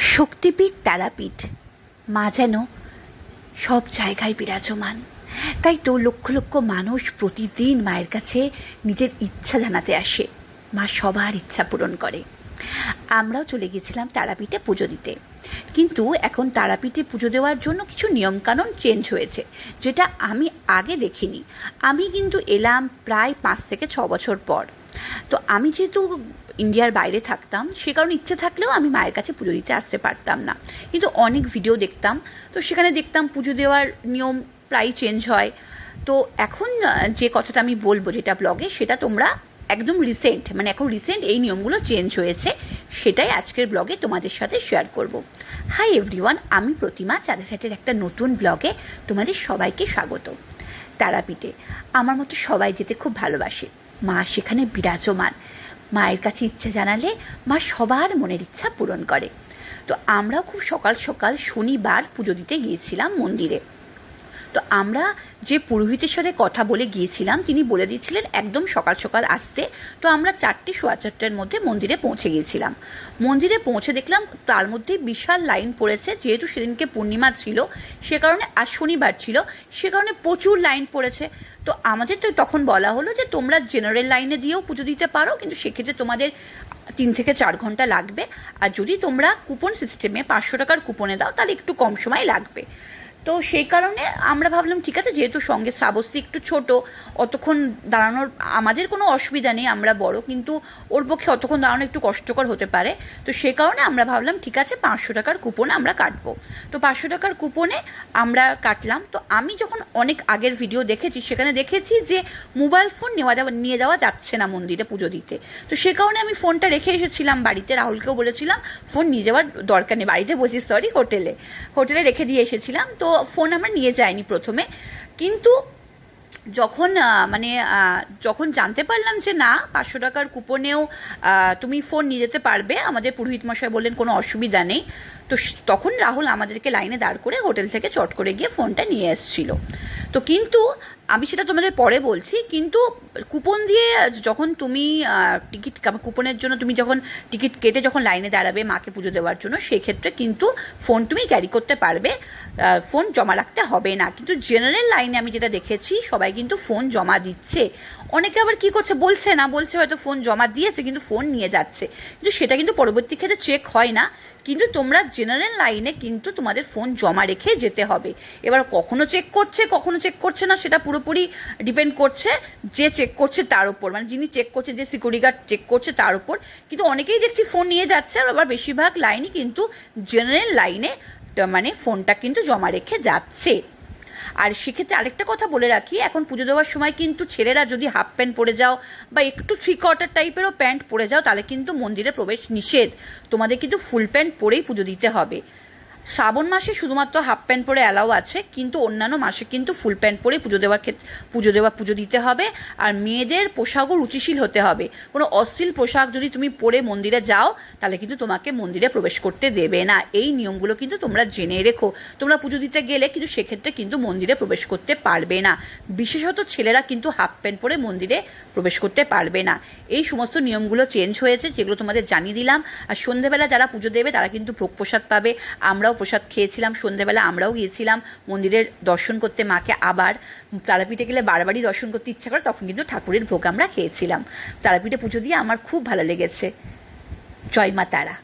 শক্তিপীঠ তারাপীঠ মা যেন সব জায়গায় বিরাজমান। তাই তো লক্ষ লক্ষ মানুষ প্রতিদিন মায়ের কাছে নিজের ইচ্ছা জানাতে আসে। মা সবার ইচ্ছা পূরণ করে। আমরাও চলে গেছিলাম তারাপীঠে পুজো দিতে, কিন্তু এখন তারাপীঠে পুজো দেওয়ার জন্য কিছু নিয়মকানুন চেঞ্জ হয়েছে, যেটা আমি আগে দেখিনি। আমি কিন্তু এলাম প্রায় 5 থেকে 6 বছর পর। তো আমি যেহেতু ইন্ডিয়ার বাইরে থাকতাম, সে কারণে ইচ্ছে থাকলেও আমি মায়ের কাছে পুজো দিতে আসতে পারতাম না, কিন্তু অনেক ভিডিও দেখতাম। তো সেখানে দেখতাম পুজো দেওয়ার নিয়ম প্রায় চেঞ্জ হয়। তো এখন যে কথাটা আমি বলবো যেটা ব্লগে, সেটা তোমরা একদম রিসেন্ট, মানে এখন রিসেন্ট এই নিয়মগুলো চেঞ্জ হয়েছে, সেটাই আজকের ব্লগে তোমাদের সাথে শেয়ার করব। হাই এভরিওয়ান, আমি প্রতিমা, চাঁদেরহাটের একটা নতুন ব্লগে তোমাদের সবাইকে স্বাগত। তারাপীঠে আমার মতো সবাই যেতে খুব ভালোবাসে। মা সেখানে বিরাজমান। মায়ের কাছে ইচ্ছা জানালে মা সবার মনের ইচ্ছা পূরণ করে। তো আমরাও খুব সকাল সকাল শনিবার পুজো দিতে গিয়েছিলাম মন্দিরে। তো আমরা যে পুরোহিতের সাথে কথা বলে গিয়েছিলাম, তিনি বলে দিয়েছিলেন একদম সকাল সকাল আসতে। তো আমরা 4টে সোয়া 4টার মধ্যে মন্দিরে পৌঁছে গিয়েছিলাম। মন্দিরে পৌঁছে দেখলাম তার মধ্যে বিশাল লাইন পড়েছে। যেহেতু সেদিনকে পূর্ণিমা ছিল, সে কারণে, আর শনিবার ছিল, সে কারণে প্রচুর লাইন পড়েছে। তো আমাদের তো তখন বলা হলো যে তোমরা জেনারেল লাইনে দিয়েও পুজো দিতে পারো, কিন্তু সেক্ষেত্রে তোমাদের 3 থেকে 4 ঘন্টা লাগবে। আর যদি তোমরা কুপন সিস্টেমে 500 টাকার কুপনে দাও, তাহলে একটু কম সময় লাগবে। তো সেই কারণে আমরা ভাবলাম ঠিক আছে, যেহেতু সঙ্গে শ্রাবস্তী একটু ছোট, অতক্ষণ দাঁড়ানোর আমাদের কোনো অসুবিধা নেই, আমরা বড়, কিন্তু ওর পক্ষে অতক্ষণ দাঁড়ানো একটু কষ্টকর হতে পারে। তো সেই কারণে আমরা ভাবলাম ঠিক আছে, 500 টাকার কুপন আমরা কাটবো। তো 500 টাকার কুপনে আমরা কাটলাম। তো আমি যখন অনেক আগের ভিডিও দেখেছি, সেখানে দেখেছি যে মোবাইল ফোন নিয়ে যাওয়া যাচ্ছে না মন্দিরে পুজো দিতে। তো সে কারণে আমি ফোনটা রেখে এসেছিলাম বাড়িতে। রাহুলকেও বলেছিলাম ফোন নিয়ে যাওয়ার দরকার নেই, বাড়িতে বলছি, সরি, হোটেলে রেখে দিয়ে এসেছিলাম। তো ফোন আমরা নিয়ে যাইনি প্রথমে, কিন্তু যখন জানতে পারলাম যে না, 500 টাকার কুপনেও তুমি ফোন নিয়ে যেতে পারবে, আমাদের পুরোহিত মশাই বললেন কোনো অসুবিধা নেই। তো তখন রাহুল আমাদেরকে লাইনে দাঁড় করে হোটেল থেকে চট করে গিয়ে ফোনটা নিয়ে এসেছিল। তো কিন্তু আমি সেটা তোমাদের পরে বলছি। কিন্তু কুপন দিয়ে যখন তুমি কুপনের জন্য তুমি যখন টিকিট কেটে যখন লাইনে দাঁড়াবে মাকে পুজো দেওয়ার জন্য, সেক্ষেত্রে কিন্তু ফোন তুমি ক্যারি করতে পারবে, ফোন জমা রাখতে হবে না। কিন্তু জেনারেল লাইনে আমি যেটা দেখেছি, সবাই কিন্তু ফোন জমা দিচ্ছে। অনেকে আবার কী করছে, বলছে হয়তো ফোন জমা দিয়েছে, কিন্তু ফোন নিয়ে যাচ্ছে, কিন্তু সেটা কিন্তু পরবর্তী ক্ষেত্রে চেক হয় না। কিন্তু তোমরা জেনারেল লাইনে কিন্তু তোমাদের ফোন জমা রেখে যেতে হবে। এবার কখনো চেক করছে না, সেটা পুরোপুরি ডিপেন্ড করছে যে চেক করছে তার উপর, মানে যিনি চেক করছে, যে সিকিউরিটি গার্ড চেক করছে তার উপর। কিন্তু অনেকেই দেখছি ফোন নিয়ে যাচ্ছে, আর আবার বেশিরভাগ লাইনই কিন্তু জেনারেল লাইনে মানে ফোনটা কিন্তু জমা রেখে যাচ্ছে। আর সেক্ষেত্রে আরেকটা কথা বলে রাখি, এখন পুজো দেওয়ার সময় কিন্তু ছেলেরা যদি হাফ প্যান্ট পরে যাও বা একটু 3/4 টাইপেরও প্যান্ট পরে যাও, তাহলে কিন্তু মন্দিরে প্রবেশ নিষেধ। তোমাদের কিন্তু ফুল প্যান্ট পরেই পুজো দিতে হবে। শ্রাবণ মাসে শুধুমাত্র হাফ প্যান্ট পরে অ্যালাউ আছে, কিন্তু অন্যান্য মাসে কিন্তু ফুল প্যান্ট পরে পুজো দিতে হবে। আর মেয়েদের পোশাকও রুচিশীল হতে হবে। কোনো অশ্লীল পোশাক যদি তুমি পরে মন্দিরে যাও, তাহলে কিন্তু তোমাকে মন্দিরে প্রবেশ করতে দেবে না। এই নিয়মগুলো কিন্তু তোমরা জেনে রেখো। তোমরা পুজো দিতে গেলে কিন্তু সেক্ষেত্রে কিন্তু মন্দিরে প্রবেশ করতে পারবে না। বিশেষত ছেলেরা কিন্তু হাফ প্যান্ট পরে মন্দিরে প্রবেশ করতে পারবে না। এই সমস্ত নিয়মগুলো চেঞ্জ হয়েছে, যেগুলো তোমাদের জানিয়ে দিলাম। আর সন্ধ্যেবেলা যারা পুজো দেবে তারা কিন্তু ভোগ প্রসাদ পাবে। আমরাও প্রসাদ খেয়েছিলাম সন্ধ্যেবেলা। আমরাও গিয়েছিলাম মন্দিরের দর্শন করতে মাকে। আবার তারাপীঠে গেলে বারবারই দর্শন করতে ইচ্ছা করে, তখন কিন্তু ঠাকুরের ভোগ আমরা খেয়েছিলাম। তারাপীঠে পুজো দিয়ে আমার খুব ভালো লেগেছে। জয় মা তারা।